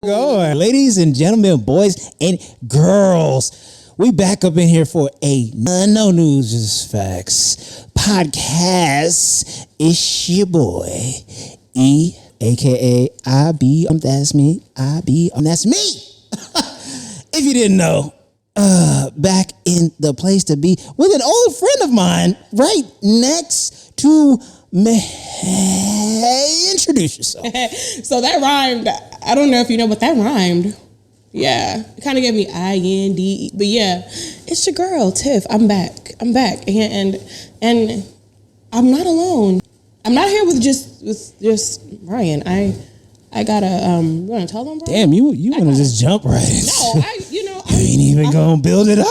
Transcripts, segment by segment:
Going. Ladies and gentlemen, boys and girls, we back up in here for a No News is Facts podcast. It's your boy, E, aka IB. That's me. IB. That's me. If you didn't know, back in the place to be with an old friend of mine right next to me. Hey, introduce yourself. So that rhymed. I don't know if you know, but that rhymed. Yeah, it kind of gave me IND, but yeah, it's your girl Tiff. I'm back, and I'm not alone. I'm not here with just Ryan. I gotta you want to tell them, bro? Damn, you want to just jump right in? No, you ain't even gonna build it up.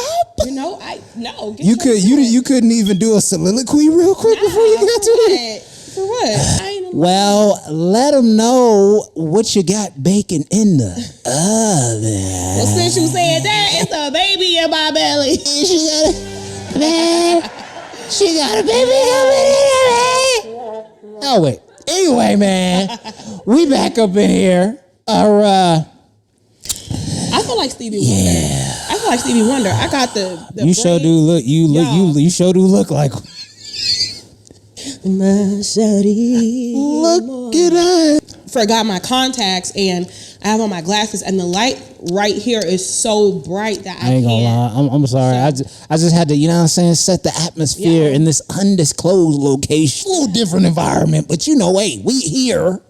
You couldn't even do a soliloquy real quick before you got to it. For what? Well, let them know what you got baking in the oven. Well, since you said that, it's a baby in my belly. She got a baby in her belly. Oh wait. Anyway, man, we back up in here. I feel like Stevie Wonder. I got the you sure do look. You sure do look like. My shawty, look at that. Forgot my contacts and I have on my glasses and the light right here is so bright that I ain't gonna lie. I'm sorry. So, I just had to, you know what I'm saying, set the atmosphere in this undisclosed location. A little different environment, but hey, we here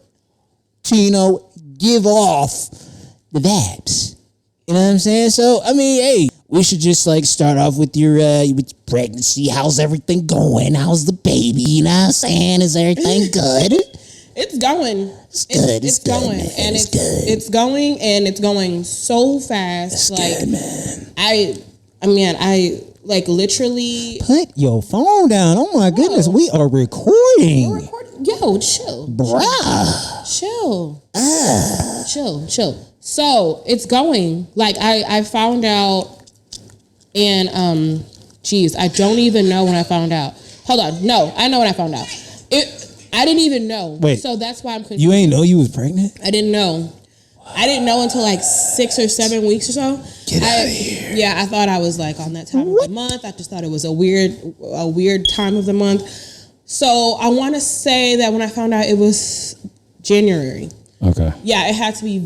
to, give off the vibes. You know what I'm saying? So, I mean, hey, we should just start off with your pregnancy. How's everything going? How's the baby? You know what I'm saying? Is everything good? It's going. It's good. It's going. Man. And it's good. It's going and it's going so fast. It's good, man. I literally put your phone down. Oh my goodness, we are recording. We're recording. Yo, chill. Bruh. Chill. So it's going. I found out and I don't even know when I found out. Hold on. No, I know when I found out. I didn't even know. Wait. So that's why I'm confused. You ain't know you was pregnant? I didn't know. I didn't know until 6 or 7 weeks or so. Get out of here. Yeah, I thought I was on that time of the month. I just thought it was a weird time of the month. So I want to say that when I found out it was January. Okay. Yeah, it had to be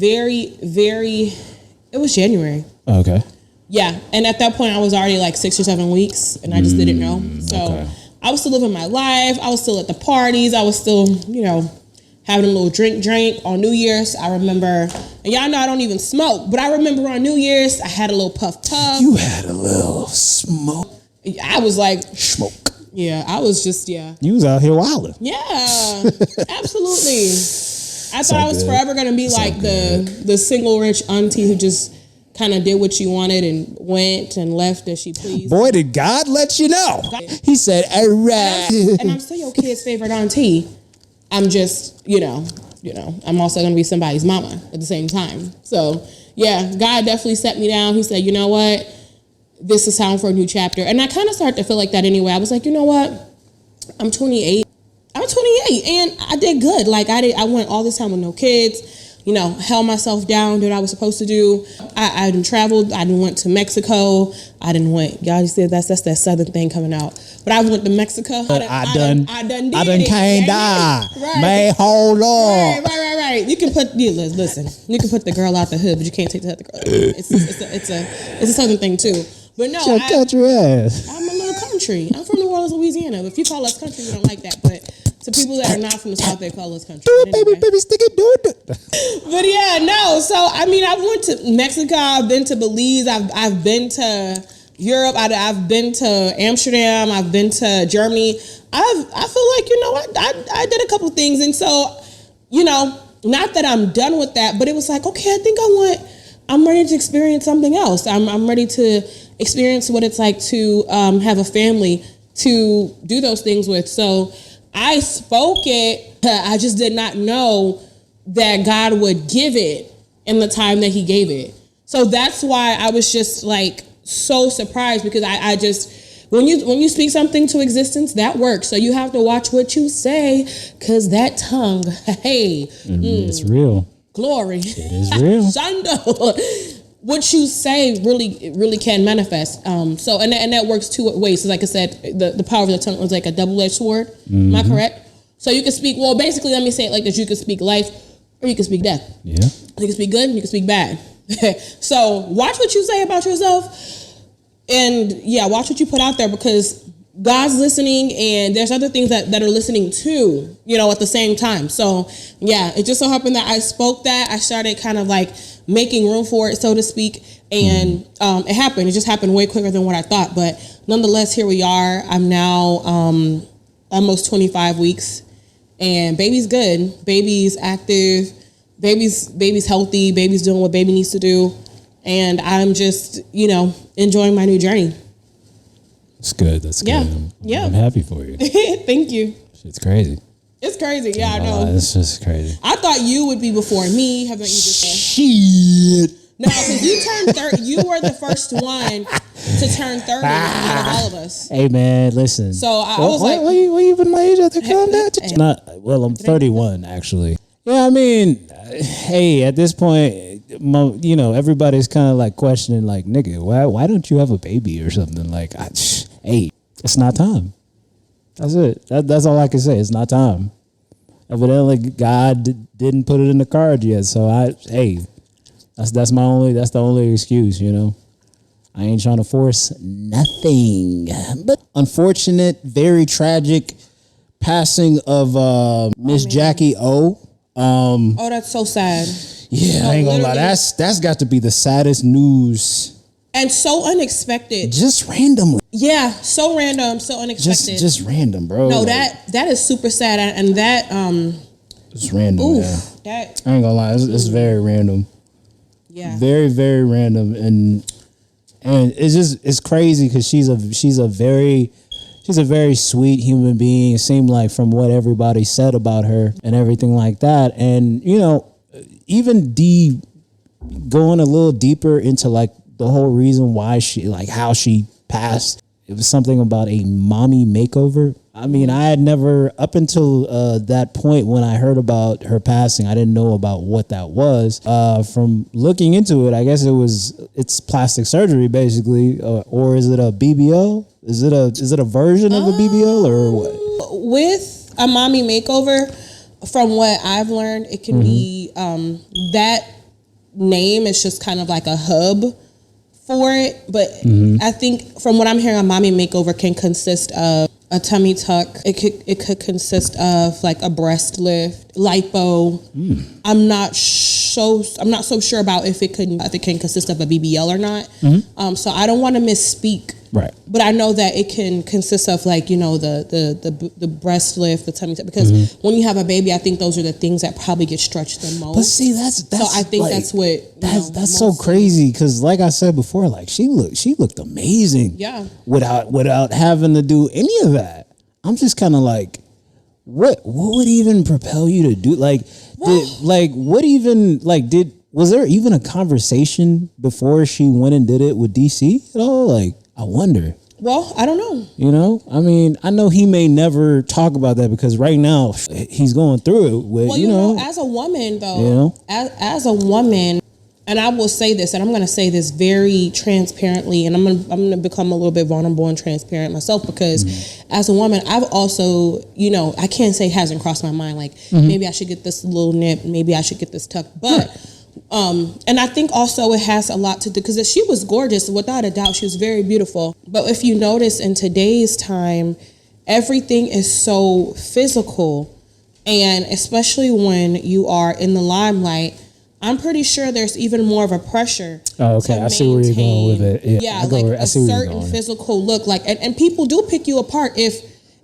it was January. Okay. Yeah, and at that point I was already 6 or 7 weeks and I just didn't know. So okay. I was still living my life. I was still at the parties. I was still, having a little drink on New Year's. I remember, and y'all know I don't even smoke, but I remember on New Year's, I had a little puff. You had a little smoke. I was smoke. Yeah, I was just, yeah. You was out here wilding. Yeah, absolutely. I thought I was forever going to be the single rich auntie who just kind of did what she wanted and went and left as she pleased. Boy, did God let you know. He said, all right. And I'm still your kid's favorite auntie. I'm just, I'm also going to be somebody's mama at the same time. So, yeah, God definitely set me down. He said, you know what? This is time for a new chapter. And I kind of started to feel like that anyway. I was like, you know what? I'm 28 and I did good. I went all this time with no kids. Held myself down, did what I was supposed to do. I done traveled. I done went to Mexico. Y'all said that's that southern thing coming out. But I went to Mexico. I done came down. Right. Man, hold on. Right. You can listen. You can put the girl out the hood, but you can't take the other girl. It's a southern thing too. But no, your country ass. I'm a little country. I'm from New Orleans, Louisiana. But if you call us country, we don't like that. But to people that are not from the South, they call us country. Do it, baby, stick it, do it. But yeah, no. So I went to Mexico. I've been to Belize. I've been to Europe. I've been to Amsterdam. I've been to Germany. I feel like I did a couple of things, and so not that I'm done with that, but it was okay. I think I'm ready to experience something else. I'm ready to experience what it's like to have a family to do those things with. So I spoke it. I just did not know that God would give it in the time that he gave it. So that's why I was just so surprised, because I just, when you speak something to existence, that works. So you have to watch what you say, because that tongue, hey. It's real. Glory. It is real. Shando. What you say really can manifest. So and that works two ways. So like I said, the power of the tongue was like a double-edged sword. Am I correct? So you can speak, well, basically, let me say it like this. You can speak life or you can speak death. Yeah. You can speak good and you can speak bad. So watch what you say about yourself. And yeah, watch what you put out there, because God's listening and there's other things that are listening too, at the same time. So yeah, it just so happened that I spoke that. I started kind of like making room for it, so to speak. And it happened. It just happened way quicker than what I thought. But nonetheless, here we are. I'm now almost 25 weeks. And baby's good. Baby's active. Baby's healthy. Baby's doing what baby needs to do. And I'm just, enjoying my new journey. It's good. That's good. Yeah. I'm happy for you. Thank you. It's crazy. It's crazy. Yeah, I know. It's just crazy. I thought you would be before me. Haven't you just said? Shit. No, because you turned 30. You were the first one to turn 30 out of all of us. Hey, man, listen. So I was like, what you put my age out there? Calm down. I'm 31, actually. Yeah, I mean, hey, at this point, everybody's kind of like questioning, like, nigga, why don't you have a baby or something? Like, hey, it's not time. That's it. That's all I can say. It's not time. Evidently, God didn't put it in the cards yet. So that's the only excuse, I ain't trying to force nothing. But unfortunate, very tragic passing of Miss Jackie O. oh, that's so sad. Yeah, No, I ain't gonna lie. literally. That's got to be the saddest news. And so unexpected. Just randomly. Yeah, so random, so unexpected. Just random, bro. No, Like, that is super sad, and that it's random. oof, Yeah. that I ain't gonna lie. It's very random. yeah. Very, very random, and it's crazy because she's a very sweet human being. It seemed like from what everybody said about her and everything like that, and even going a little deeper into like the whole reason why how she passed. It was something about a mommy makeover. I mean, I had never, up until that point when I heard about her passing, I didn't know about what that was. From looking into it, I guess it's plastic surgery basically, or is it a BBL? Is it a version of a BBL or what? With a mommy makeover, from what I've learned, it can be that name is just kind of like a hub for it. But I think from what I'm hearing, a mommy makeover can consist of a tummy tuck. It could consist of like a breast lift, lipo. I'm not so sure about if it can consist of a BBL or not. So I don't want to misspeak. Right. But I know that it can consist of like, the breast lift, the tummy tuck, because when you have a baby, I think those are the things that probably get stretched the most. But see, that's so I think like, that's what that's so crazy, because like I said before, like she looked amazing. Yeah. Without having to do any of that. I'm just kind of like, what would even propel you to do was there even a conversation before she went and did it with DC at all? Like, I wonder. Well, I don't know. I mean, I know he may never talk about that because right now he's going through it with, Well, as a woman though, as a woman, and I will say this, and I'm going to say this very transparently, and I'm going to become a little bit vulnerable and transparent myself, because as a woman, I've also, I can't say it hasn't crossed my mind, like maybe I should get this little nip, maybe I should get this tuck, but and I think also it has a lot to do, because she was gorgeous, without a doubt, she was very beautiful. But if you notice in today's time, everything is so physical, and especially when you are in the limelight, I'm pretty sure there's even more of a pressure. Oh, okay. I see where you're going with it. Yeah, like a certain physical look, like, and people do pick you apart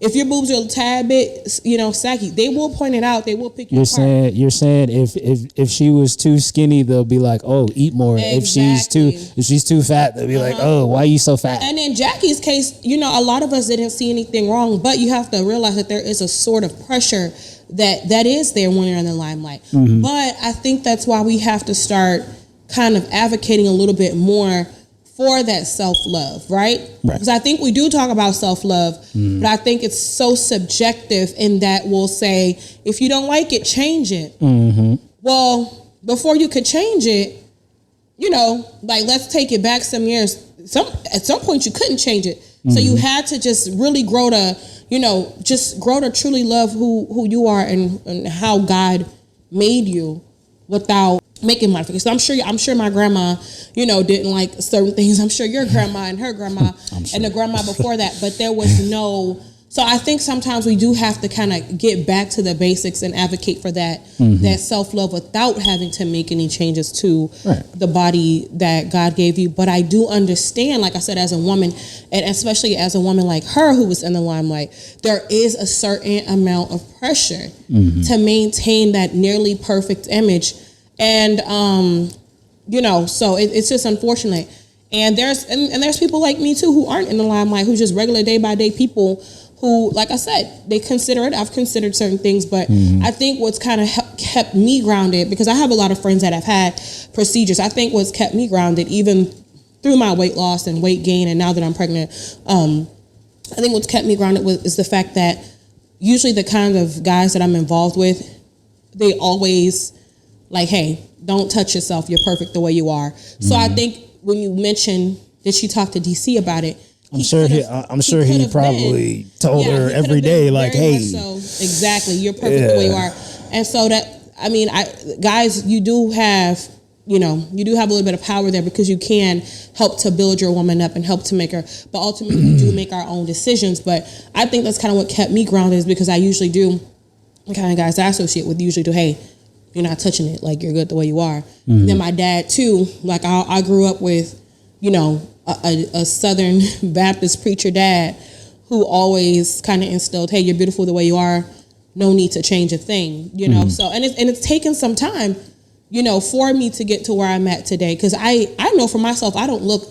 if your boobs are a tad bit, saggy. They will point it out. They will pick you apart. You're saying if she was too skinny, they'll be like, oh, eat more. Exactly. If she's too fat, they'll be like, oh, why are you so fat? And in Jackie's case, a lot of us didn't see anything wrong, but you have to realize that there is a sort of pressure that is there when you're in the limelight. But I think that's why we have to start kind of advocating a little bit more for that self-love, right? Because I think we do talk about self-love, but I think it's so subjective in that we'll say, if you don't like it, change it. Well, before you could change it, you know, like let's take it back some years. At some point you couldn't change it. Mm-hmm. So you had to just really grow to, you know, just grow to truly love who you are and how God made you without making modifications. So I'm sure my grandma, you know, didn't like certain things. I'm sure your grandma and her grandma and the grandma before that, but there was no. So I think sometimes we do have to kind of get back to the basics and advocate for that, that self-love without having to make any changes to the body that God gave you. But I do understand, like I said, as a woman, and especially as a woman like her who was in the limelight, there is a certain amount of pressure to maintain that nearly perfect image. And, you know, so it's just unfortunate. And there's people like me too who aren't in the limelight, who's just regular day by day people who, like I said, they consider it. I've considered certain things, but I think what's kind of kept me grounded, because I have a lot of friends that have had procedures. I think what's kept me grounded, even through my weight loss and weight gain, and now that I'm pregnant, I think what's kept me grounded is the fact that usually the kind of guys that I'm involved with, they always like, hey, don't touch yourself. You're perfect the way you are. So I think when you mentioned that she talked to DC about it, I'm sure he probably told her every day, like, hey. So, exactly, you're perfect the way you are. And so that, I mean, guys, you do have a little bit of power there, because you can help to build your woman up and help to make her, but ultimately we do make our own decisions. But I think that's kind of what kept me grounded, is because I usually do, the kind of guys I associate with usually do, hey, you're not touching it, like you're good the way you are. And then my dad too, like I grew up with, you know, a Southern Baptist preacher dad who always kind of instilled, hey, you're beautiful the way you are. No need to change a thing, you know? So, and it's taken some time, you know, for me to get to where I'm at today. Cause I know for myself, I don't look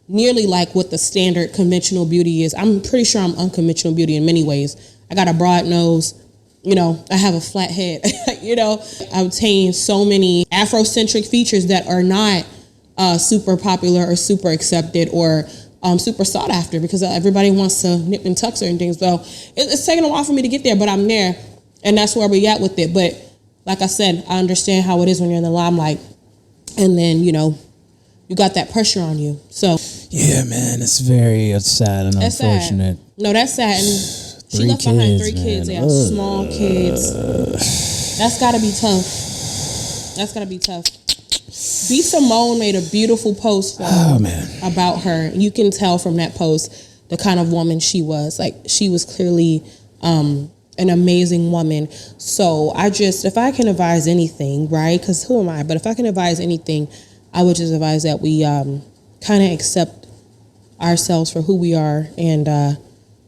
nearly like what the standard conventional beauty is. I'm pretty sure I'm unconventional beauty in many ways. I got a broad nose, you know, I have a flat head, you know, I obtain so many Afrocentric features that are not super popular or super accepted or super sought after, because everybody wants to nip and tuck certain things. So it's taken a while for me to get there, but I'm there, and that's where we at with it. But like I said, I understand how it is when you're in the limelight, and then, you know, you got that pressure on you. So yeah, man, it's sad and unfortunate. Sad. No, that's sad. And she left behind 3 kids. They have small kids. That's gotta be tough. B. Simone made a beautiful post about her. You can tell from that post the kind of woman she was. Like, she was clearly an amazing woman. So if I can advise anything, right? Because who am I? But if I can advise anything, I would just advise that we kind of accept ourselves for who we are, and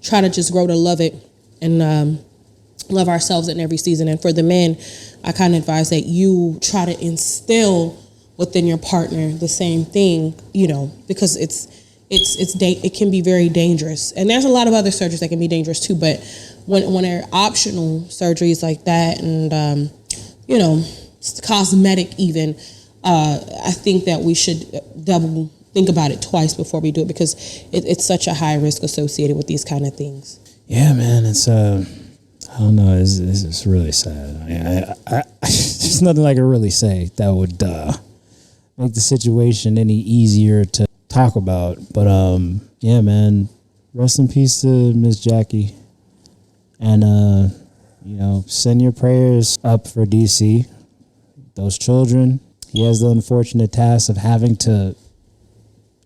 try to just grow to love it, and love ourselves in every season. And for the men, I kind of advise that you try to instill within your partner the same thing, you know, because it can be very dangerous. And there's a lot of other surgeries that can be dangerous too, but when they're optional surgeries like that, and you know, cosmetic even, I think that we should double think about it twice before we do it, because it's such a high risk associated with these kind of things. Yeah, man, it's I don't know, it's really sad. I there's nothing I can really say that would make the situation any easier to talk about. But yeah, man, rest in peace to Miss Jackie, and you know, send your prayers up for DC. Those children, he has the unfortunate task of having to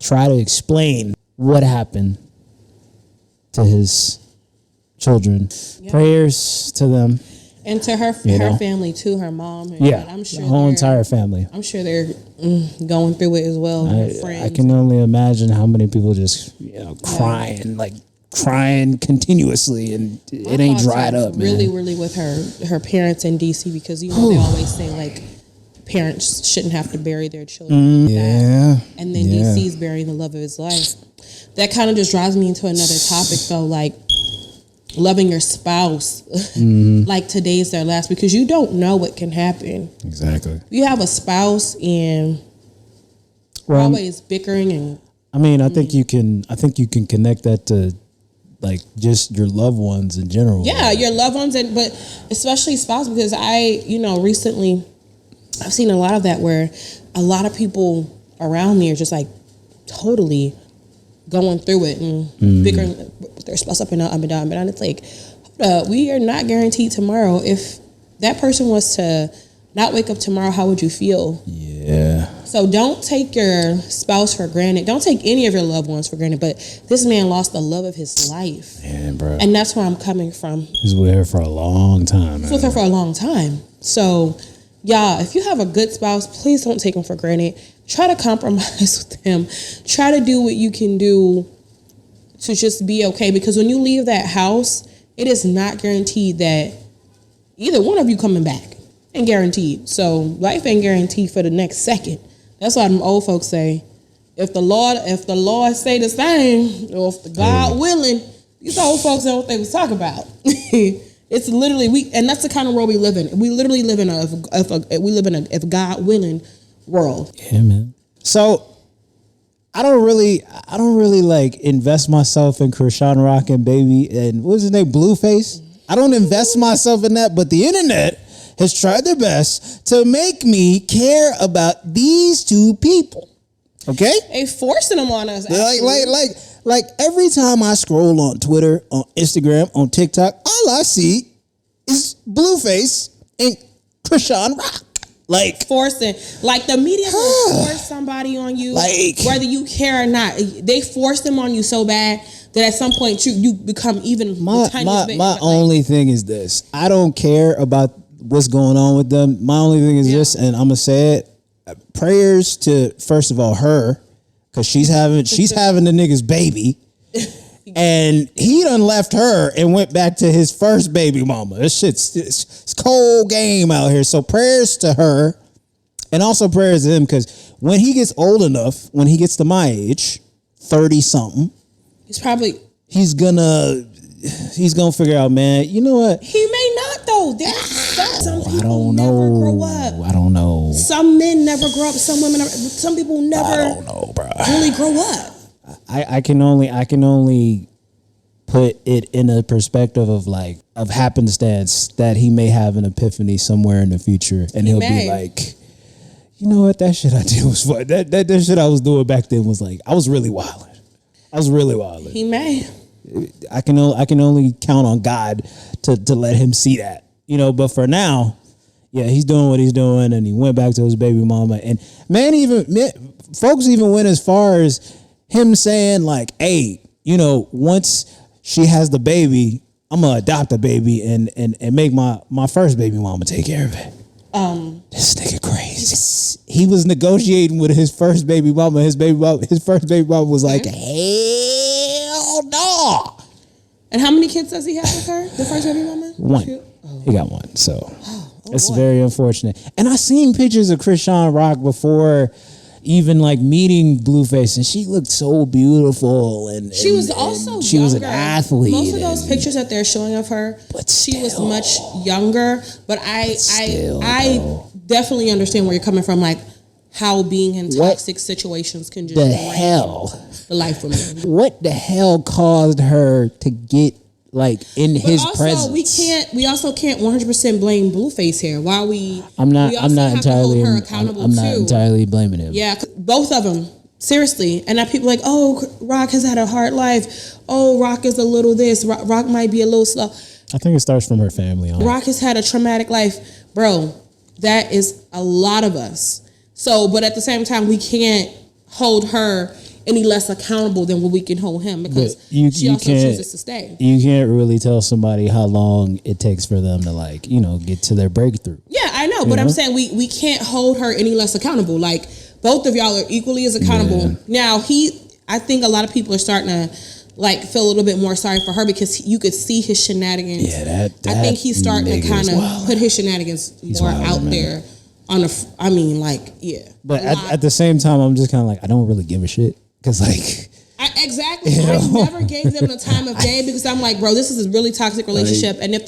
try to explain what happened to his children. Yep. Prayers to them. And to her family too, her mom. I'm sure the whole entire family. I'm sure they're going through it as well. I can only imagine how many people just crying continuously, and it ain't dried up. Really, really with her parents in DC, because you know they always say like parents shouldn't have to bury their children. And then DC's burying the love of his life. That kind of just drives me into another topic though, like loving your spouse like today's their last, because you don't know what can happen. Exactly. You have a spouse and always bickering, and I mean, I think you can connect that to like just your loved ones in general. Yeah, your loved ones, but especially spouse, because I, you know, recently I've seen a lot of that where a lot of people around me are just like totally going through it and figuring their spouse up and down, up and down, up and down. It's like, we are not guaranteed tomorrow. If that person was to not wake up tomorrow, how would you feel? Yeah. So don't take your spouse for granted. Don't take any of your loved ones for granted. But this man lost the love of his life. Man, bro. And that's where I'm coming from. He's with her for a long time, man. He's with her for a long time. So, y'all, if you have a good spouse, please don't take him for granted. Try to compromise with him. Try to do what you can do to just be okay. Because when you leave that house, it is not guaranteed that either one of you coming back. Ain't guaranteed. So life ain't guaranteed for the next second. That's why them old folks say, if the Lord say the same, or if the God willing, these old folks know what they was talking about. It's literally and that's the kind of world we live in. We literally live in a if God willing world. Yeah, man. So I don't really like invest myself in Krishan Rock and Baby and what's his name, Blueface. I don't invest myself in that, but the internet has tried their best to make me care about these two people. Okay? They forcing them on us. Like every time I scroll on Twitter, on Instagram, on TikTok, all I see is Blueface and Krishan Rock. Like forcing, like the media will force somebody on you, like whether you care or not. They force them on you so bad that at some point you become even the tiniest bit. My only thing is this: I don't care about what's going on with them. My only thing is this, and I'm gonna say it: prayers to, first of all, her, because she's having the nigga's baby. And he done left her and went back to his first baby mama. This shit's it's cold game out here. So prayers to her, and also prayers to him, because when he gets old enough, when he gets to my age, 30 something, he's gonna figure out, man, you know what? He may not though. Some people never grow up. I don't know. Some men never grow up. Some women, some people never. I don't know, bro. Really grow up. I can only put it in a perspective of happenstance that he may have an epiphany somewhere in the future, and he'll be like, you know what, that shit I did was fun. That shit I was doing back then was like, I was really wilding. He may. I can only count on God to let him see that, you know. But for now, yeah, he's doing what he's doing, and he went back to his baby mama. And folks even went as far as him saying like, hey, you know, once she has the baby, I'm gonna adopt a baby and make my first baby mama take care of it. This nigga crazy. He was negotiating with his first baby mama. His first baby mama was like, hell no. And how many kids does he have with her? The first baby mama? One. He got one. So it's very unfortunate. And I seen pictures of Krishan Rock before even like meeting Blueface, and she looked so beautiful, and she was also she younger. Was an athlete. Most of those pictures that they're showing of her, but she was much younger. But I definitely understand where you're coming from, like how being in toxic situations can just the life from you. What the hell caused her to get like in his presence? We also can't 100% blame Blueface here. I'm not entirely blaming him. Yeah, both of them. Seriously. And now people are like, oh, Rock has had a hard life. Oh, Rock is a little this. Rock might be a little slow. I think it starts from her family. Rock has had a traumatic life. Bro, that is a lot of us. So, but at the same time, we can't hold her any less accountable than what we can hold him, because she also chooses to stay. You can't really tell somebody how long it takes for them to, like, you know, get to their breakthrough. Yeah, I know, but I'm saying we can't hold her any less accountable. Like, both of y'all are equally as accountable. Yeah. Now, I think a lot of people are starting to like feel a little bit more sorry for her, because you could see his shenanigans. Yeah, that I think he's starting to kind of put his shenanigans more out there. But at the same time, I'm just kind of like, I don't really give a shit. Because, like... Exactly. I never gave them the time of day, because I'm like, bro, this is a really toxic relationship. And if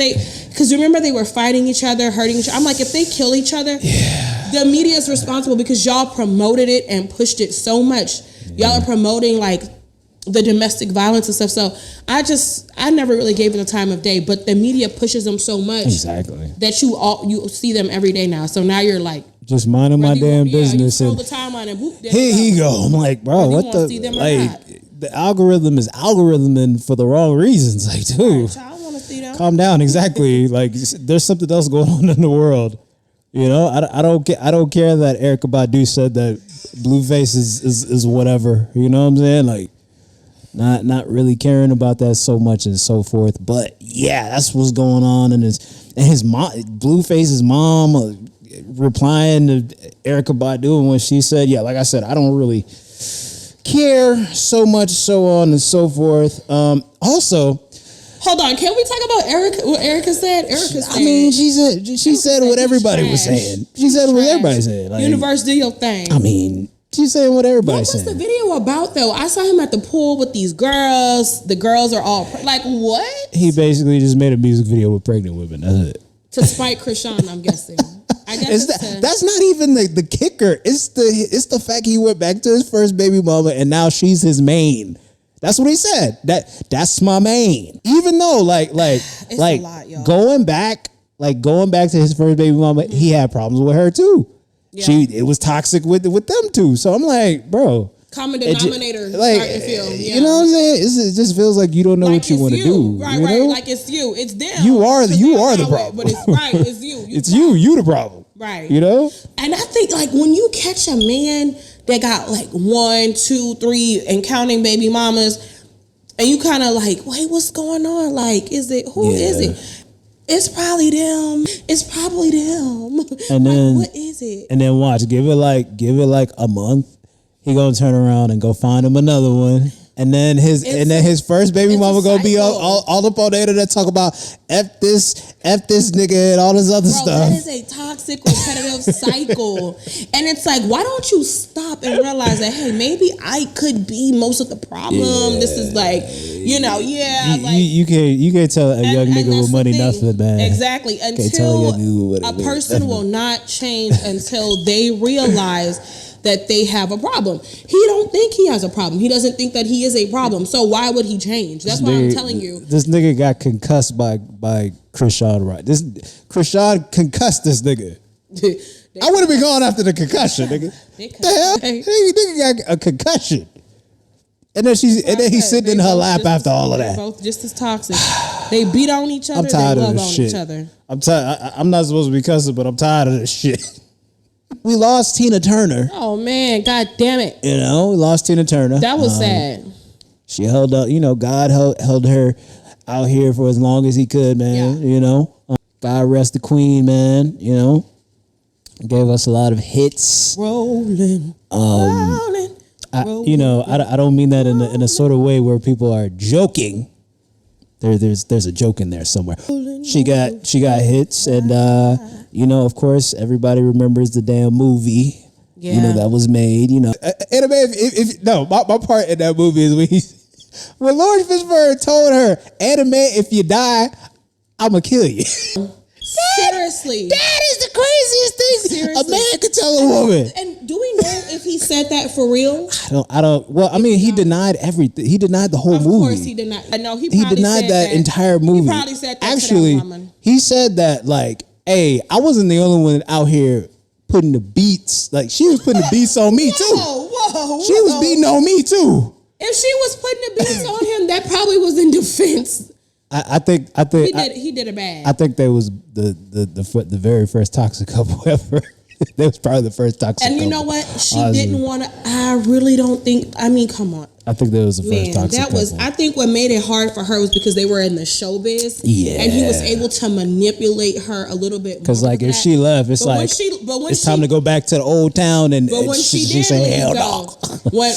because remember, they were fighting each other, hurting each other. I'm like, if they kill each other, the media is responsible, because y'all promoted it and pushed it so much. Y'all are promoting, like, the domestic violence and stuff. So I never really gave it the time of day, but the media pushes them so much that you see them every day now. So now you're like just minding my damn business. You and the timeline and boop, here he go. I'm like, bro, what the the algorithm is algorithming for the wrong reasons. Like, dude, right, I want to see them. Calm down. Exactly. Like, there's something else going on in the world. You know, I don't care that Erykah Badu said that Blueface is whatever. You know what I'm saying? Like, not really caring about that so much and so forth. But yeah, that's what's going on. And his mom, Blueface's mom, replying to Erykah Badu, and when she said, yeah, like I said, I don't really care so much, so on and so forth. Also, hold on, can we talk about Erykah? What Erykah said? I mean, she said what everybody was saying. She said what everybody said. Like, Universe, do your thing. I mean, she's saying what everybody's saying. What was the video about though? I saw him at the pool with these girls. The girls are all like, what? He basically just made a music video with pregnant women. That's it. To spite Krishan, I'm guessing. I guess that's not even the kicker. It's the fact he went back to his first baby mama and now she's his main. That's what he said. That's my main. Even though like a lot, going back to his first baby mama, he had problems with her too. Yeah. It was toxic with them too. So I'm like, bro. Common denominator. Like, starting to feel, yeah. You know what I'm saying? It just feels like you don't know what you want to do. Right, you know? Like it's you. It's them. You are the problem. But it's right. It's you. It's you. You the problem. Right. You know? And I think like when you catch a man that got like 1, 2, 3 and counting baby mamas, and you kind of like, wait, what's going on? Like, is it it? It's probably them. It's probably them. And then what is it? And then watch, give it like a month. He gonna turn around and go find him another one. And then his first baby mama gonna be all up on the internet talk about F this nigga and all this other stuff. That is a toxic, repetitive cycle. And it's like, why don't you stop and realize that, hey, maybe I could be most of the problem. Yeah. This is like, you can't tell a young nigga with money nothing, man. Exactly. Until a person will not change until they realize that they have a problem. He don't think he has a problem. He doesn't think that he is a problem. So why would he change? That's why I'm telling you. This nigga got concussed by Krishan, right? Krishan concussed this nigga. I would have been going after the concussion, nigga. The hell? Nigga got a concussion. And then he's sitting in her lap after all of that. Both just as toxic. They beat on each other. I'm tired they of this shit. I'm tired. I'm not supposed to be cussing, but I'm tired of this shit. We lost Tina Turner. Oh man, god damn it. You know, we lost Tina Turner. That was sad. She held up, God held her out here for as long as he could, man. Yeah. You know. God rest the queen, man. You know. Gave us a lot of hits. Rolling. I don't mean that in a sort of way where people are joking. There's a joke in there somewhere. She got hits, and of course everybody remembers the damn movie. Yeah. That was made. Anime. My part in that movie is when Lawrence Fishburne told her, "Anime, if you die, I'ma kill you." Seriously, that is the craziest thing. Seriously. A man could tell a woman. And do we know if he said that for real? I don't. Well, I mean, he denied everything. He denied the whole movie. Of course, he denied. No, he denied that entire movie. He probably said that. Actually, to that woman. He said that like, "Hey, I wasn't the only one out here putting the beats. Like, she was putting the beats on me too. Whoa. She was beating on me too. If she was putting the beats on him, that probably was in defense." I think he did it bad. I think that was the very first toxic couple ever. That was probably the first toxic couple. And you know what? She didn't want to. I really don't think. I mean, come on. I think that was the first toxic couple. I think what made it hard for her was because they were in the showbiz. Yeah. And he was able to manipulate her a little bit more. Because like if she left, it's like it's time to go back to the old town. And but when she said, "Hell no." When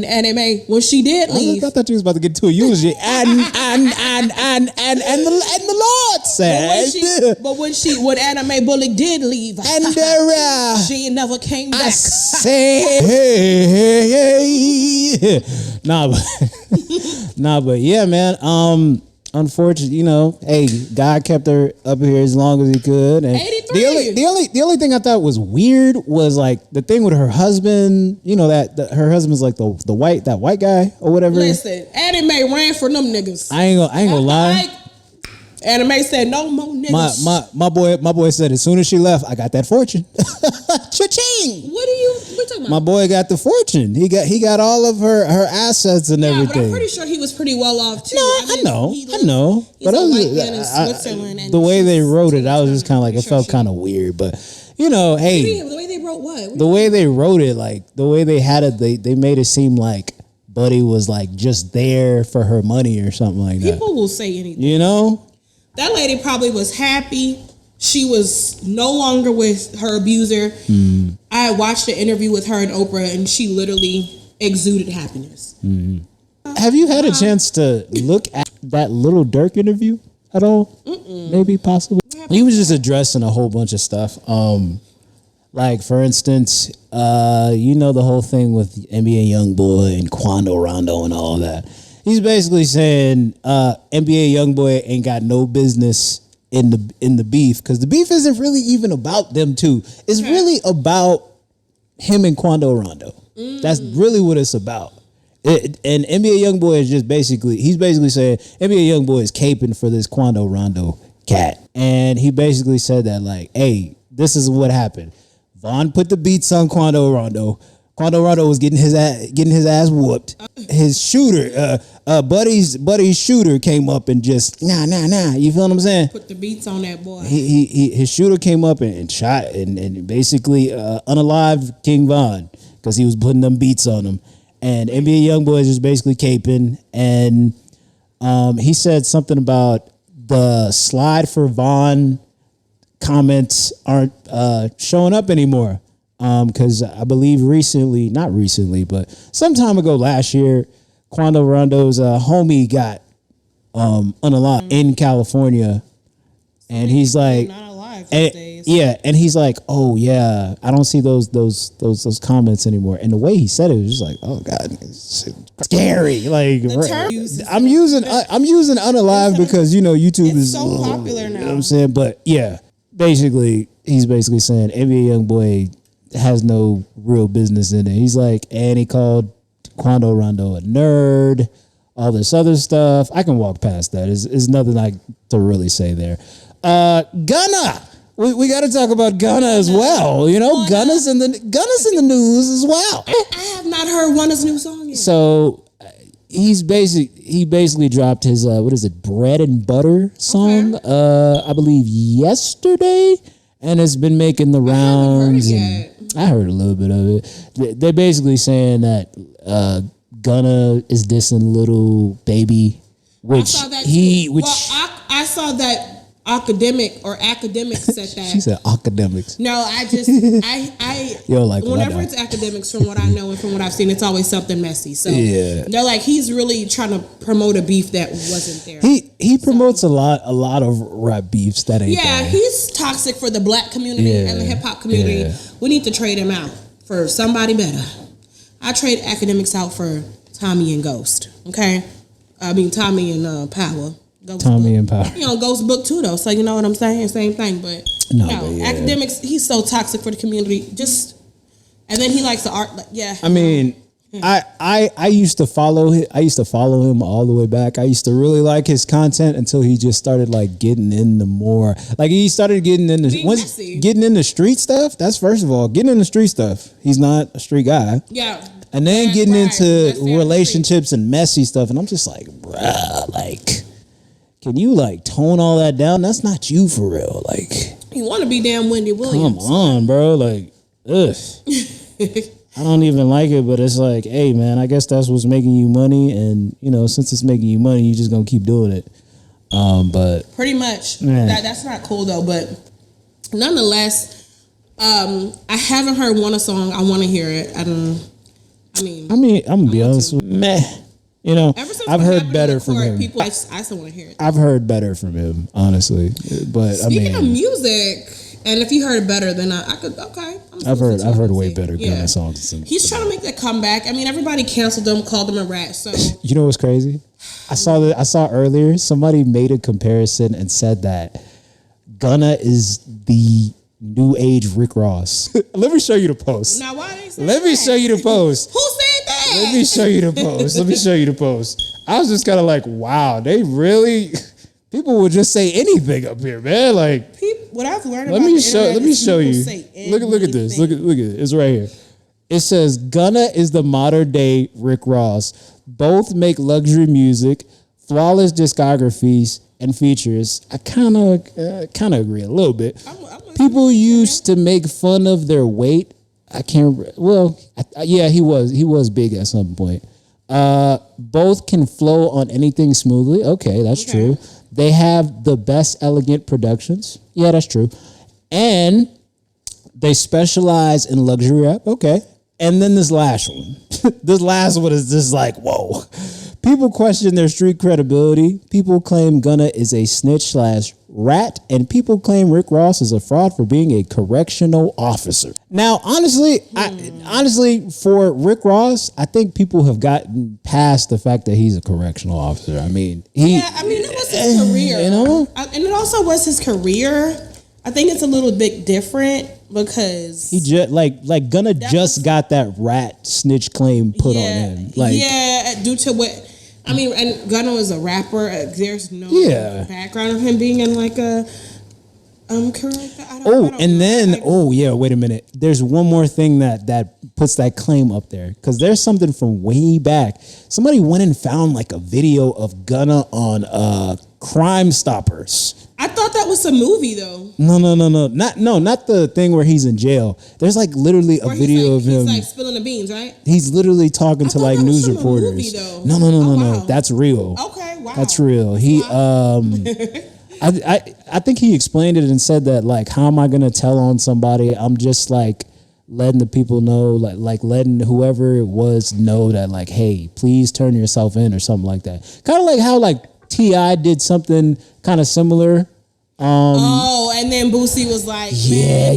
anime when she did leave, I thought you was about to get to a eulogy. and the Lord said. But when anime Bullock did leave, and she never came back. I said, hey. But yeah, man. Unfortunately, hey, God kept her up here as long as he could. And 83. The only thing I thought was weird was like the thing with her husband. That her husband's like the white guy or whatever. Listen, anime ran for them niggas. I ain't gonna lie. Anime said no more niggas. My boy said as soon as she left, I got that fortune. Cha-ching! What talking about? My boy got the fortune. He got all of her assets and everything. But I'm pretty sure he was pretty well off too. No, I know. But Switzerland. The way they wrote it, I was just kind of like, it felt kind of weird. But hey, the way they wrote what? The way they wrote it, like the way they had it, they made it seem like Buddy was like just there for her money or something like that. People will say anything. That lady probably was happy. She was no longer with her abuser. I watched an interview with her and Oprah, and she literally exuded happiness. Have you had a chance to look at that Little Durk interview at all? Maybe possible. He was just addressing a whole bunch of stuff. Like for instance, the whole thing with NBA YoungBoy and Quando Rondo and all that. He's basically saying NBA YoungBoy ain't got no business in the beef, because the beef isn't really even about them two. It's really about him and Quando Rondo. That's really what it's about. And NBA YoungBoy is just he's basically saying NBA YoungBoy is caping for this Quando Rondo cat. And he basically said that like, hey, this is what happened. Vaughn put the beats on Quando Rondo. Quando Rondo was getting his ass whooped. His shooter, Buddy's shooter came up and just nah. You feel what I'm saying? Put the beats on that boy. His shooter came up and shot and basically unalived King Von because he was putting them beats on him. And NBA YoungBoy is just basically caping. And he said something about the slide for Von comments aren't showing up anymore. Because I believe not recently, but some time ago last year, Quando Rondo's homie got unalived in California, and he's like, not alive these days. And he's like, oh yeah, I don't see those comments anymore. And the way he said it was just like, oh god, it's scary. Like I'm using unalive because YouTube is so popular now. You know what I'm saying? But yeah, he's basically saying NBA YoungBoy has no real business in it. He's like, and he called Quando Rondo a nerd, all this other stuff. I can walk past that. It's nothing like to really say there. Gunna. We got to talk about Gunna as well. Gunna's in the news as well. I have not heard Gunna's new song yet. So he basically dropped his Bread and Butter song, I believe yesterday, and it's been making the rounds. I heard a little bit of it. They're basically saying that Gunna is dissing Little Baby, which I saw that academic said that. She said academics. No, whenever it's academics, from what I know and from what I've seen, it's always something messy. So they're like, he's really trying to promote a beef that wasn't there. He promotes a lot of rap beefs that ain't there. He's toxic for the black community and the hip hop community. Yeah. We need to trade him out for somebody better. I trade academics out for Tommy and Ghost. Okay, I mean Tommy and Power. Tommy and Power. Ghost Book too though. So you know what I'm saying? Same thing, but academics. He's so toxic for the community. And then he likes the art. I mean, I used to follow him. I used to follow him all the way back. I used to really like his content until he just started like getting into more. Like he started getting into getting into street stuff. That's first of all getting into street stuff. He's not a street guy. Yeah. And then getting into relationships and messy stuff, and I'm just like, bruh, like, can you like tone all that down? That's not you for real. Like, you want to be damn Wendy Williams? Come on, bro. Like, ugh. I don't even like it, but it's like, hey, man, I guess that's what's making you money, and since it's making you money, you just gonna keep doing it. But pretty much, that's not cool though. But nonetheless, I haven't heard one song. I want to hear it. I mean, I'm gonna be honest with you. Meh. I've heard better from him. People, I still want to hear it. I've heard better from him, honestly. But speaking of music, and if you heard it better, then I could. Okay, I've heard way better Gunna songs. He's trying to make that comeback. I mean, everybody canceled him, called him a rat. So you know what's crazy? I saw earlier somebody made a comparison and said that Gunna is the new age Rick Ross. Let me show you the post. Now, why they say Let me show you the post. Who said that? Let me show you the post. I was just kind of like, wow, they really People would just say anything up here, man. Like, what I've learned let me show you. Look at this. Look at it. It's right here. It says Gunna is the modern day Rick Ross. Both make luxury music, flawless discographies and features. I kind of agree a little bit. People used to make fun of their weight. I can't. Well, yeah, he was big at some point. Both can flow on anything smoothly. Okay, that's true. They have the best elegant productions. Yeah, that's true. And they specialize in luxury rap. Okay. And then this last one. This last one is just like, whoa. People question their street credibility. People claim Gunna is a snitch / rat. And people claim Rick Ross is a fraud for being a correctional officer. Now, honestly, for Rick Ross, I think people have gotten past the fact that he's a correctional officer. I mean, it was his career. You know? And it also was his career. I think it's a little bit different because he just like Gunna just got that rat snitch claim put on him. Due to what I mean, and Gunna was a rapper. There's no background of him being in like a correct. Wait a minute. There's one more thing that puts that claim up there because there's something from way back. Somebody went and found like a video of Gunna on Crime Stoppers. I thought that was a movie though. No. Not the thing where he's in jail. There's like literally a video of him. He's like spilling the beans, right? He's literally talking to like news reporters. Movie, though. No. That's real. Okay, wow. That's real. He I think he explained it and said that like, how am I gonna tell on somebody? I'm just like letting the people know, like letting whoever it was know that like, hey, please turn yourself in or something like that. Kind of like how like T.I. did something kind of similar. And then Boosie was like, yeah.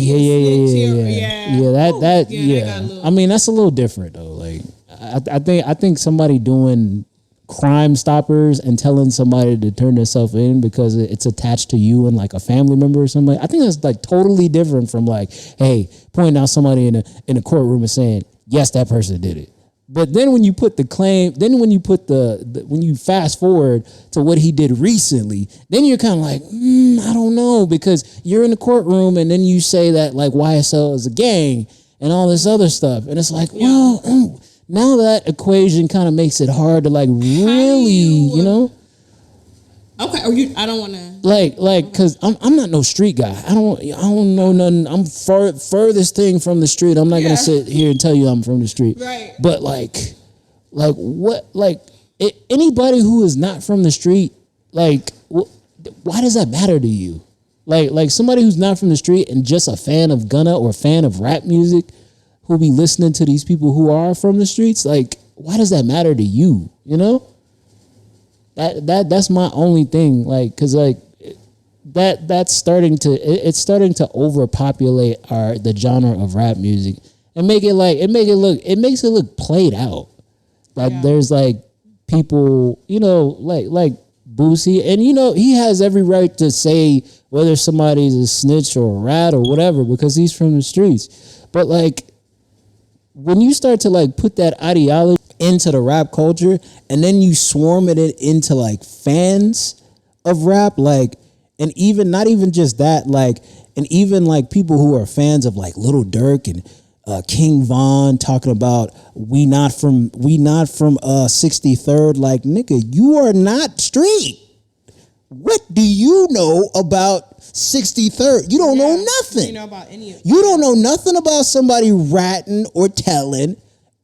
I mean, that's a little different though. Like, I think somebody doing Crime Stoppers and telling somebody to turn themselves in because it's attached to you and like a family member or something. I think that's like totally different from like, hey, pointing out somebody in a courtroom and saying, yes, that person did it. But then when you put the claim, when you fast forward to what he did recently, then you're kind of like, I don't know, because you're in the courtroom and then you say that like YSL is a gang and all this other stuff. And it's like, well, now that equation kind of makes it hard to like really, you know? Okay, I don't want to like because I'm not no street guy. I don't know nothing. I'm furthest thing from the street. I'm not gonna sit here and tell you I'm from the street. Right. But like what anybody who is not from the street, like why does that matter to you? Like somebody who's not from the street and just a fan of Gunna or a fan of rap music, who'll be listening to these people who are from the streets. Like, why does that matter to you? You know? That's my only thing, like, because like it's starting to overpopulate the genre of rap music and makes it look played out. Like there's like people, you know, like Boosie, and you know he has every right to say whether somebody's a snitch or a rat or whatever because he's from the streets. But like when you start to like put that ideology into the rap culture and then you swarm it into like fans of rap, like, and even not even just that, like, and even like people who are fans of like Lil Durk and King Von talking about we not from 63rd, like, nigga, you are not street. What do you know about 63rd? You don't know nothing. You know about any of You don't know nothing about somebody ratting or telling,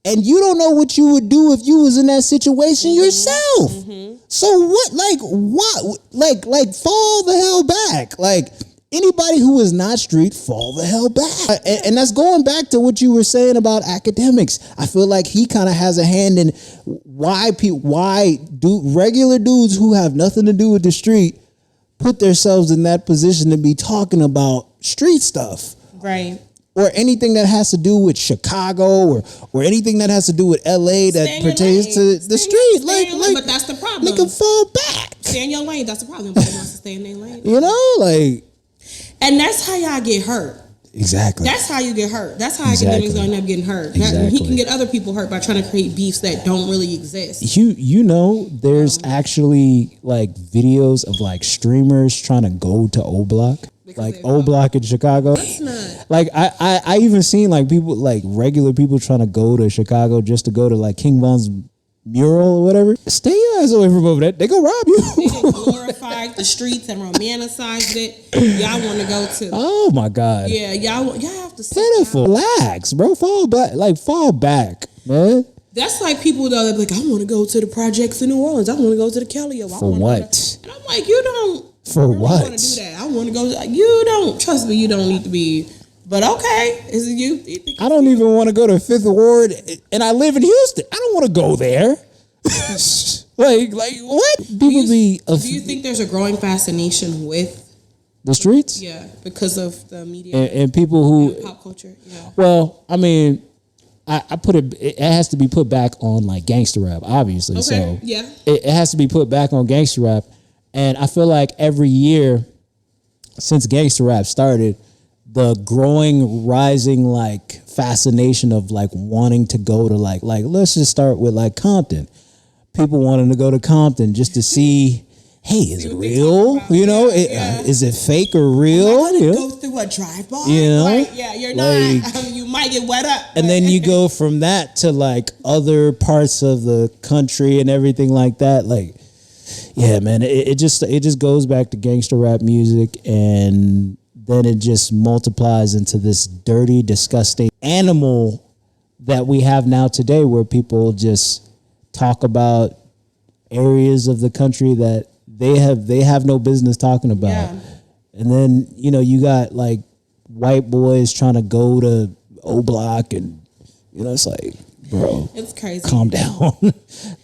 and you don't know what you would do if you was in that situation yourself. So what, like fall the hell back. Like, anybody who is not street, fall the hell back. And that's going back to what you were saying about academics. I feel like he kind of has a hand in why regular dudes who have nothing to do with the street put themselves in that position to be talking about street stuff. Right. Or anything that has to do with Chicago or anything that has to do with LA that pertains to the street. But that's the problem. They can fall back. Stay in your lane, that's the problem. But they want to stay in their lane. You know, like. And that's how y'all get hurt. Exactly. That's how you get hurt. That's how academics gonna end up getting hurt. Exactly. He can get other people hurt by trying to create beefs that don't really exist. You know, there's actually like videos of like streamers trying to go to O Block. Like O Block in Chicago. That's not. Like I even seen like people, like regular people trying to go to Chicago just to go to like King Von's mural or whatever. Stay your ass away from over there. They gonna rob you. They glorified the streets and romanticized it. Y'all want to go to? Oh my God. Yeah, y'all have to. Pitiful. Relax, bro. Fall back, man. That's like people though that be like, I want to go to the projects in New Orleans. I want to go to the Kelly. For what? And I'm like, you don't. For really what? Want to do that? I want to go. You don't trust me. You don't need to be. But okay, is it you? I don't even want to go to Fifth Ward, and I live in Houston. I don't want to go there. like what? Do you think there's a growing fascination with the streets? Yeah, because of the media and people who and pop culture. Yeah. Well, I mean, I put it. It has to be put back on like gangster rap, obviously. Okay. So yeah, it has to be put back on gangster rap. And I feel like every year since gangster rap started, the growing, rising like fascination of like wanting to go to like let's just start with like Compton. People wanting to go to Compton just to see, hey, is it real? You know, is it fake or real? You go through a drive-by. You know, like, you're not. You might get wet up. And then you go from that to like other parts of the country and everything like that. Like, yeah, man, it just goes back to gangster rap music, and then it just multiplies into this dirty, disgusting animal that we have now today, where people just talk about areas of the country that they have no business talking about. Yeah. And then, you know, you got like white boys trying to go to O Block, and you know, it's like, bro, it's crazy. Calm down.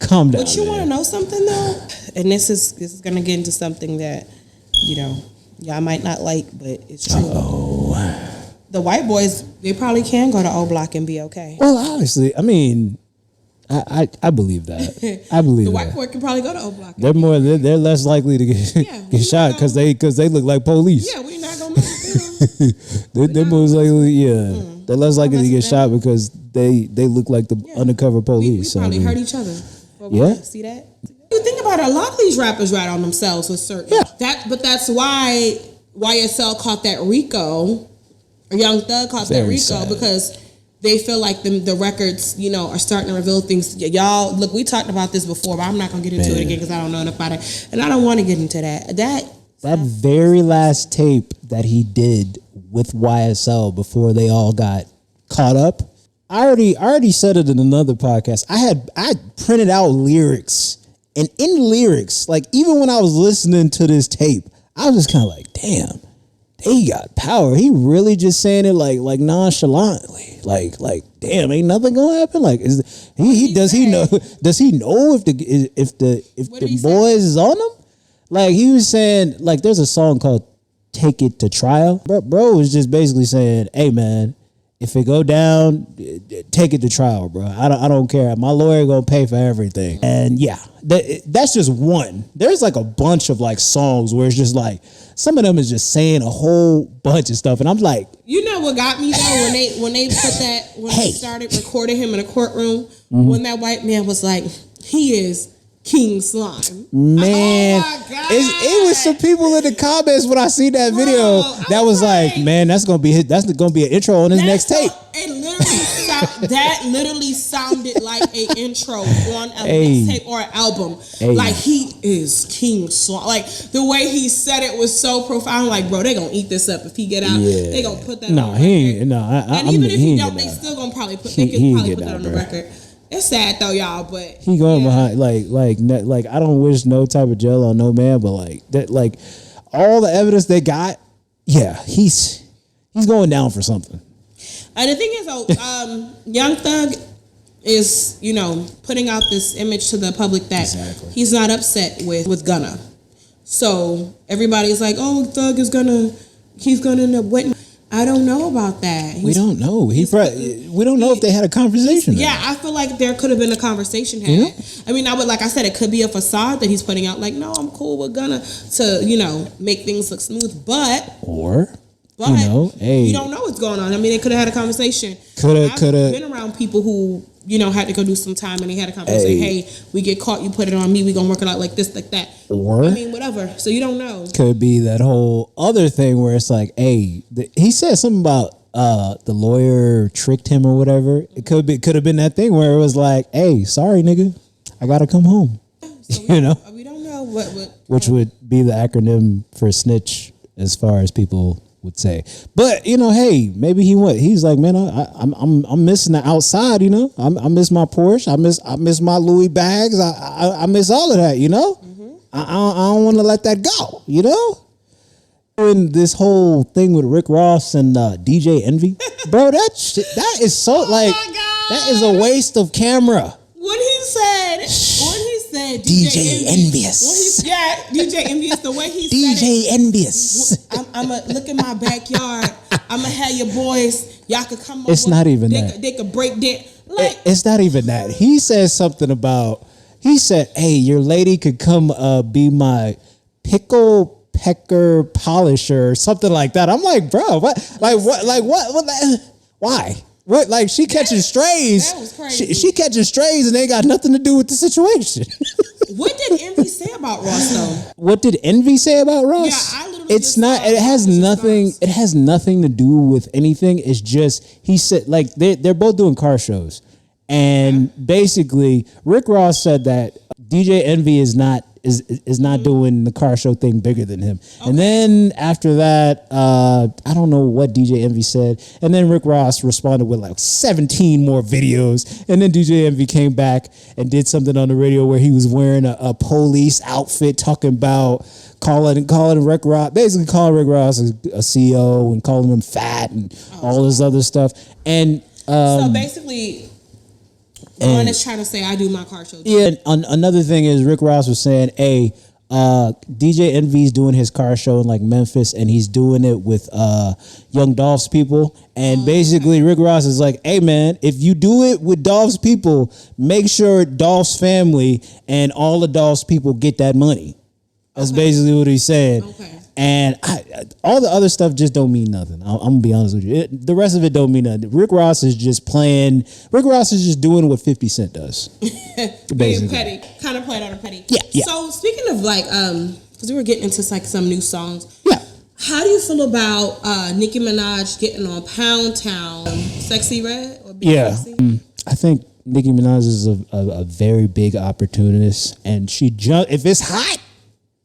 Calm down. But you want to know something though? And this is going to get into something that, you know, y'all might not like, but it's true. Oh. The white boys, they probably can go to O Block and be okay. Well, honestly, I mean, I believe that. I believe the white that. boy can probably go to O Block. They're less likely to get shot because they look like police. Yeah, we're not gonna mess with them. They're most likely, they're less likely to get shot because they look like the undercover police. We probably hurt each other. Yeah. See that? You think about it, a lot of these rappers rat on themselves with certain. Yeah. But that's why YSL caught that Rico, or Young Thug caught that Rico, sad. Because they feel like the records, you know, are starting to reveal things. Y'all, look, we talked about this before, but I'm not going to get into it again because I don't know enough about it. And I don't want to get into that. That very last tape that he did with YSL before they all got caught up, I already said it in another podcast. I printed out lyrics, and in lyrics, like even when I was listening to this tape, I was just kind of like, damn, he got power. He really just saying it like nonchalantly, like damn, ain't nothing gonna happen. Like does he know if the boys is on him? Like he was saying, like there's a song called "Take It to Trial." Bro was just basically saying, hey man, if it go down, take it to trial, bro. I don't care. My lawyer gonna pay for everything. And yeah, that's just one. There's like a bunch of like songs where it's just like some of them is just saying a whole bunch of stuff, and I'm like, you know what got me though when they they started recording him in a courtroom, when that white man was like, he is King Slime. Man, oh my God. It was some people in the comments when I see that video that was like, man, that's gonna be an intro on his next tape. That literally sounded like an intro on a mixtape or an album. Like he is King Slime. Like the way he said it was so profound. Like, bro, they gonna eat this up if he get out. Yeah. They gonna put that. No, he ain't. No, and even if he don't, they still gonna probably put. They can probably put that on the record. It's sad though, y'all, but he going behind like I don't wish no type of jail on no man, but like that, like all the evidence they got, he's going down for something. And the thing is, Young Thug is, you know, putting out this image to the public that he's not upset with Gunna. So everybody's like, oh, Thug he's gonna end up waiting. I don't know about that. We don't know. We don't know if they had a conversation. Yeah, I feel like there could have been a conversation had. Yeah. I mean, like I said, it could be a facade that he's putting out. Like, no, I'm cool with Gunna to, you know, make things look smooth. But or But hey, you don't know what's going on. I mean, they could have had a conversation. I've been around people who, had to go do some time and they had a conversation. Hey, we get caught, you put it on me, we gonna work it out like this, like that. Or whatever. So you don't know. Could be that whole other thing where it's like, hey, he said something about the lawyer tricked him or whatever. It could have been that thing where it was like, hey, sorry, nigga, I gotta come home. So we don't know what which would be the acronym for snitch as far as people would say. But hey, maybe he's like, man, I'm missing the outside. I miss my Porsche. I miss my Louis bags. I miss all of that. Mm-hmm. I don't want to let that go. And this whole thing with Rick Ross and DJ Envy, bro, that is so that is a waste of camera. What he said, DJ Envious. DJ Envious, the way he DJ said it. Envious. I'm a look in my backyard. I'm gonna have your boys. Y'all could come over. It's not even that. They could break down. It's not even that. He says something about. He said, "Hey, your lady could come be my pickle pecker polisher," or something like that. I'm like, bro, what? Like what? Like what? Why? What, like she catching strays? That was crazy. She catching strays, and they got nothing to do with the situation. What did Envy say about Ross though? What did Envy say about Ross? Yeah, I literally. It's not. It has nothing. It has nothing to do with anything. It's just he said like they're both doing car shows, and basically Rick Ross said that DJ Envy is not doing the car show thing bigger than him. Okay. And then after that, I don't know what DJ Envy said. And then Rick Ross responded with like 17 more videos. And then DJ Envy came back and did something on the radio where he was wearing a police outfit, talking about calling Rick Ross, basically calling Rick Ross a CEO and calling him fat and all this other stuff. And so basically, one is trying to say I do my car show. Yeah. Another thing is Rick Ross was saying, hey, DJ Envy's doing his car show in like Memphis, and he's doing it with Young Dolph's people. And basically, Rick Ross is like, hey man, if you do it with Dolph's people, make sure Dolph's family and all the Dolph's people get that money. That's basically what he's saying. Okay. And all the other stuff just don't mean nothing. I'm gonna be honest with you. The rest of it don't mean nothing. Rick Ross is just playing. Rick Ross is just doing what 50 Cent does. Being petty, kind of playing on a petty. Yeah. So speaking of like, because we were getting into like some new songs. Yeah. How do you feel about Nicki Minaj getting on Pound Town, Sexy Red? Or Sexy? I think Nicki Minaj is a very big opportunist, and if it's hot,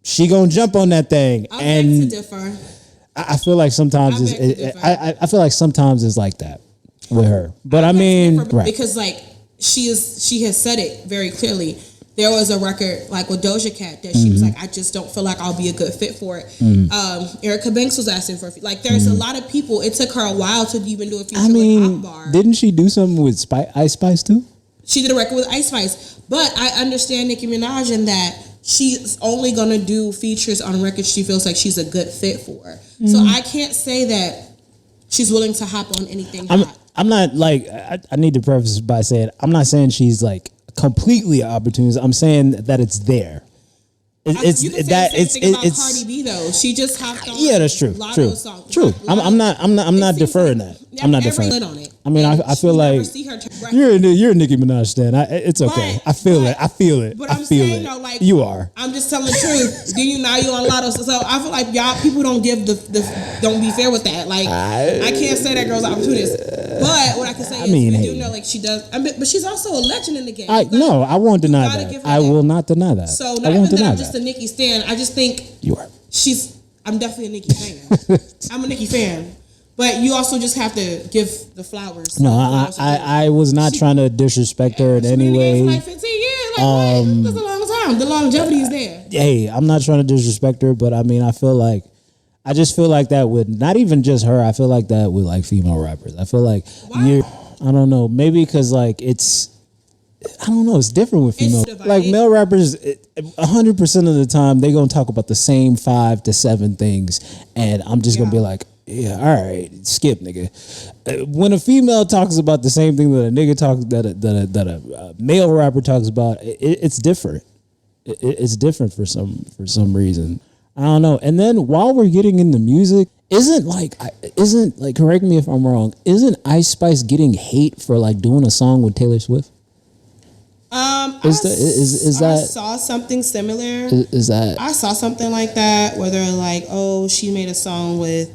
she gonna jump on that thing. I beg to differ. I feel like sometimes I feel like sometimes it's like that with her. But I mean, right. Because like she has said it very clearly. There was a record like with Doja Cat that she was like, I just don't feel like I'll be a good fit for it. Erica Banks was asking for like there's a lot of people. It took her a while to even do a feature with Akbar. Didn't she do something with Ice Spice too? She did a record with Ice Spice, but I understand Nicki Minaj in that she's only gonna do features on records she feels like she's a good fit for. So I can't say that she's willing to hop on anything hot. I'm not like I need to preface by saying I'm not saying she's like completely opportunist. I'm saying that it's there. It's about Cardi B though. She just hopped on. Yeah, that's true. True. I'm not deferring that. I'm not deferring on it. I mean, I feel like you're a Nicki Minaj stan. It's okay. I feel it. But I'm saying though, like you are. I'm just telling the truth. Then you on Lotto. So I feel like y'all people don't give don't be fair with that. Like I can't say that girl's opportunist. But what I can say is we do know like she does. But she's also a legend in the game. No, I won't deny that. I will not deny that. So not even that I'm just a Nicki stan. I just think you are. I'm definitely a Nicki fan. I'm a Nicki fan. But you also just have to give the flowers. No, I was not trying to disrespect her in any way. Like 15 years, like what? That's a long time. The longevity is there. Hey, I'm not trying to disrespect her, but I mean, I just feel like that with not even just her. I feel like that with like female rappers. I feel like I don't know, maybe because like it's different with female. Like male rappers, 100% of the time they gonna talk about the same 5 to 7 things, and I'm just gonna be like, yeah, all right, skip, nigga. When a female talks about the same thing that a nigga talks, that a male rapper talks about, it's different. It's different for some reason. I don't know. And then while we're getting into music, isn't like correct me if I'm wrong, isn't Ice Spice getting hate for like doing a song with Taylor Swift? I saw something similar. Is that I saw something like that where they're like, oh, she made a song with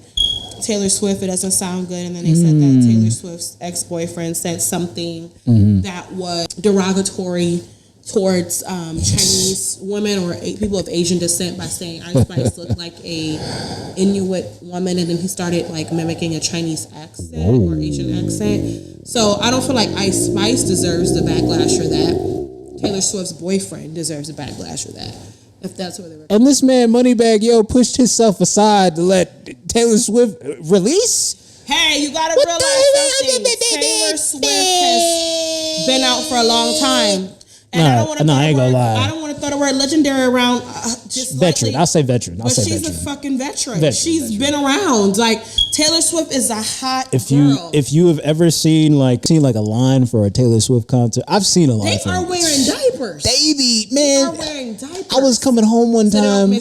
Taylor Swift, it doesn't sound good, and then they said that Taylor Swift's ex-boyfriend said something that was derogatory towards Chinese women or people of Asian descent by saying Ice Spice looked like a Inuit woman, and then he started like mimicking a Chinese accent or Asian accent. So I don't feel like Ice Spice deserves the backlash for that. Taylor Swift's boyfriend deserves the backlash for that. If that's what they were. And this man Moneybagg Yo pushed himself aside to let Taylor Swift release. Hey, you gotta realize something. Taylor Swift has been out for a long time. And I don't want to. I ain't gonna lie. I don't want to throw the word legendary around. Just veteran. I'll say veteran. But she's a fucking veteran. She's been around. Like Taylor Swift is a hot girl. If you have ever seen like a line for a Taylor Swift concert, I've seen a line. They are wearing diapers. Baby, man. They are wearing diapers. I was coming home one time,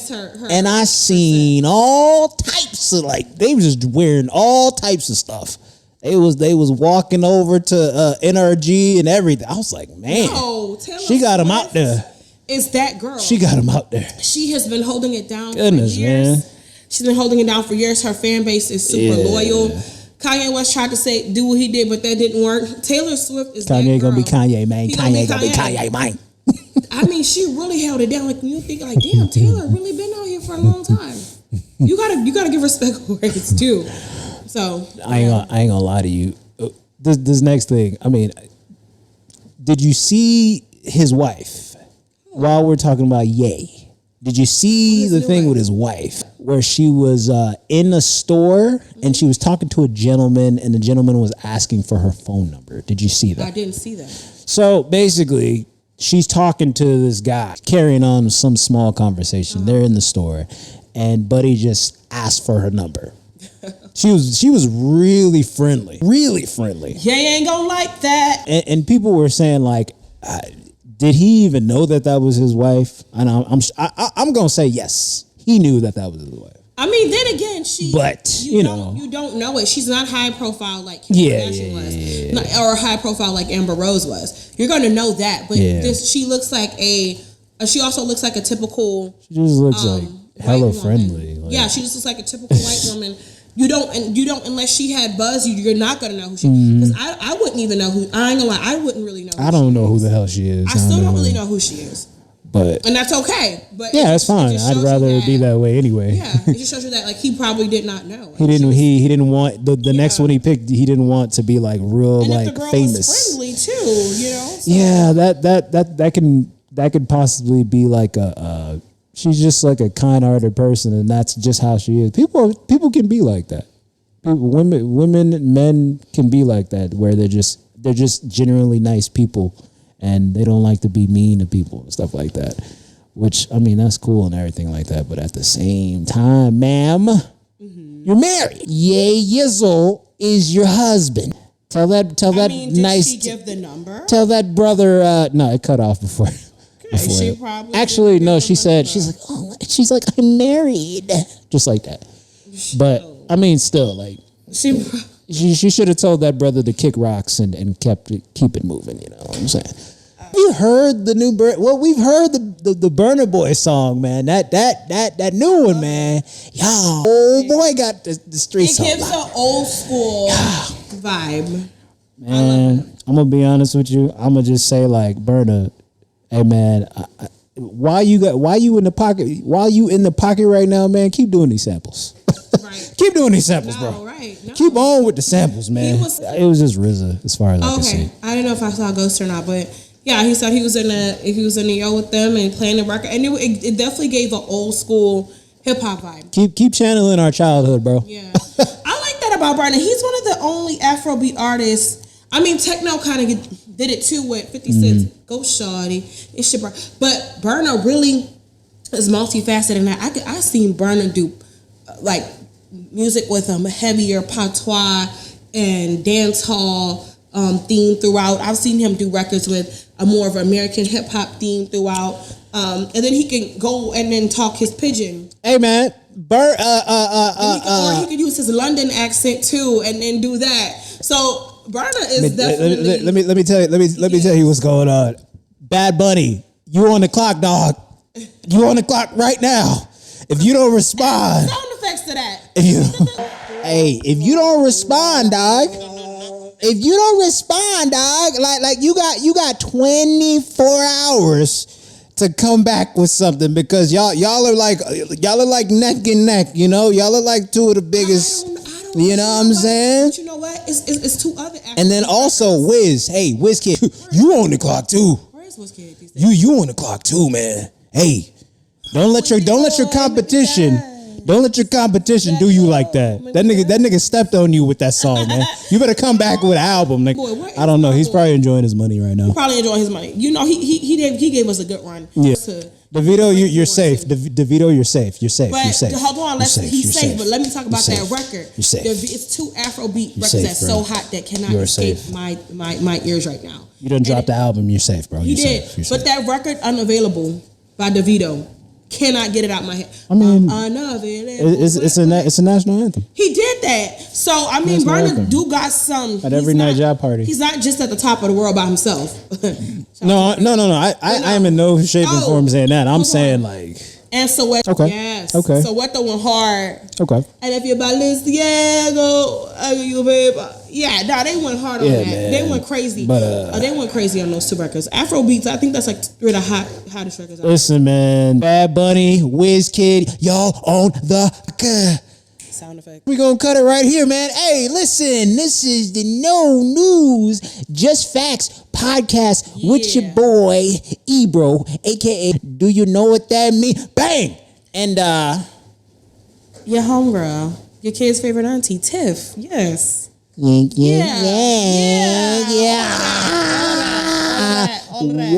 and I seen all types of they was just wearing all types of stuff. They was walking over to NRG and everything. I was like, man, she got him out there. It's that girl. She got him out there. She has been holding it down for years. Man. She's been holding it down for years. Her fan base is super loyal. Kanye West tried to do what he did, but that didn't work. Taylor Swift is Kanye that girl. Gonna be Kanye, man. Kanye gonna be Kanye, man. I mean, she really held it down. Like when you think, like, damn, Taylor really been out here for a long time. You gotta give respect where it's due. So I ain't gonna lie to you. This next thing, I mean, did you see his wife? While we're talking about Ye, did you see the thing with his wife where she was in a store and she was talking to a gentleman and the gentleman was asking for her phone number? Did you see that? I didn't see that. So basically, she's talking to this guy, carrying on some small conversation. They're in the store, and Buddy just asked for her number. She was really friendly. Yeah, you ain't gonna like that. And people were saying like, did he even know that was his wife? And I'm gonna say yes, he knew that was his wife. I mean, then again, you don't know it. She's not high profile like Kim Kardashian was, or high profile like Amber Rose was. You're gonna know that, but she looks like she also looks like a typical. She just looks like hella friendly. Yeah, she just looks like a typical white woman. You don't unless she had buzz. You're not gonna know who she is. Because I wouldn't even know who. I ain't gonna lie. I wouldn't really know. I don't know who the hell she is. I still don't really know who she is. And that's okay. But that's fine. I'd rather it be that way anyway. Yeah, it just shows you that like he probably did not know. He didn't want the next one he picked. He didn't want to be like real and like if the girl famous. Was friendly too, you know. So. Yeah, that could possibly be like a. She's just like a kind-hearted person, and that's just how she is. People can be like that. Women, men can be like that, where they're just generally nice people, and they don't like to be mean to people and stuff like that. Which I mean, that's cool and everything like that. But at the same time, ma'am, you're married. Ye Yizzle is your husband. Tell that nice. Did she give the number? Tell that brother. No, it cut off before. She probably actually no. She said she's like I'm married, just like that. But I mean, still like she should have told that brother to kick rocks and keep it moving. You know what I'm saying? You heard the new we've heard the Burna Boy song, man. That new one, man. Yo, old boy got the streets. It gives an old school vibe. Man, I'm gonna be honest with you. I'm gonna just say like Burna. Hey man, while you in the pocket right now, man, keep doing these samples. Right. Keep doing these samples, bro. Right. No. Keep on with the samples, man. It was just RZA as far as I can see. I didn't know if I saw Ghost or not, but yeah, he said he was in New York with them and playing the record, and it definitely gave an old school hip hop vibe. Keep channeling our childhood, bro. Yeah, I like that about Burna. He's one of the only Afrobeat artists. I mean, techno kind of did it too with 50 Cent, Ghost Shawty, and shit. But Burna really is multifaceted, and I seen Burna do like music with heavier patois and dance hall theme throughout. I've seen him do records with a more of an American hip hop theme throughout. and then he can go and then talk his pidgin. Hey man, or he could use his London accent too, and then do that. So Burna is definitely. Let me tell you what's going on. Bad Bunny, you on the clock, dog. You on the clock right now. If you don't respond, sound effects to that. If you don't respond, dog. If you don't respond, dog, like you got 24 hours to come back with something, because y'all are like neck and neck, you know? Y'all are like two of the biggest, you know what I'm saying? But you know what? It's two other actors. And then also Wiz, hey, Wiz Kid, you on the clock too. Where is Wiz Kid these You days? on the clock too, man. Hey, don't let your competition do you like that. That nigga stepped on you with that song, man. You better come back with an album. Like, I don't know. He's probably enjoying his money right now. Probably enjoying his money. You know, he gave us a good run. Yeah. DeVito, you're safe. DeVito, you're safe. You're safe. But You're safe. hold on, he's safe. But let me talk about You're that safe. record. You're safe. It's two Afrobeat records safe, that's bro. so hot that cannot You're escape safe. my ears right now. You done dropped the album. You're safe, bro. He did. But that record, Unavailable, by DeVito, cannot get it out my head. I mean, it's a national anthem. He did that. So I mean, Burna do got some at every night job party. He's not just at the top of the world by himself. No. I am in no shape and form saying that. I'm saying like. And Soweto, okay. Yes. Okay. Soweto went hard. Okay. And if you're Balenciaga, they went hard on that. Man. They went crazy. But they went crazy on those two records. Afrobeats, I think that's like three of the hottest records. Listen, man, Bad Bunny, Wiz Kid, y'all on the sound effect. We gonna cut it right here, man. Hey, listen, this is the No News, Just Facts podcast with your boy Ebro, aka Do You Know What That Means? Bang! And your homegirl, your kid's favorite auntie, Tiff. Yes. Yeah. All that.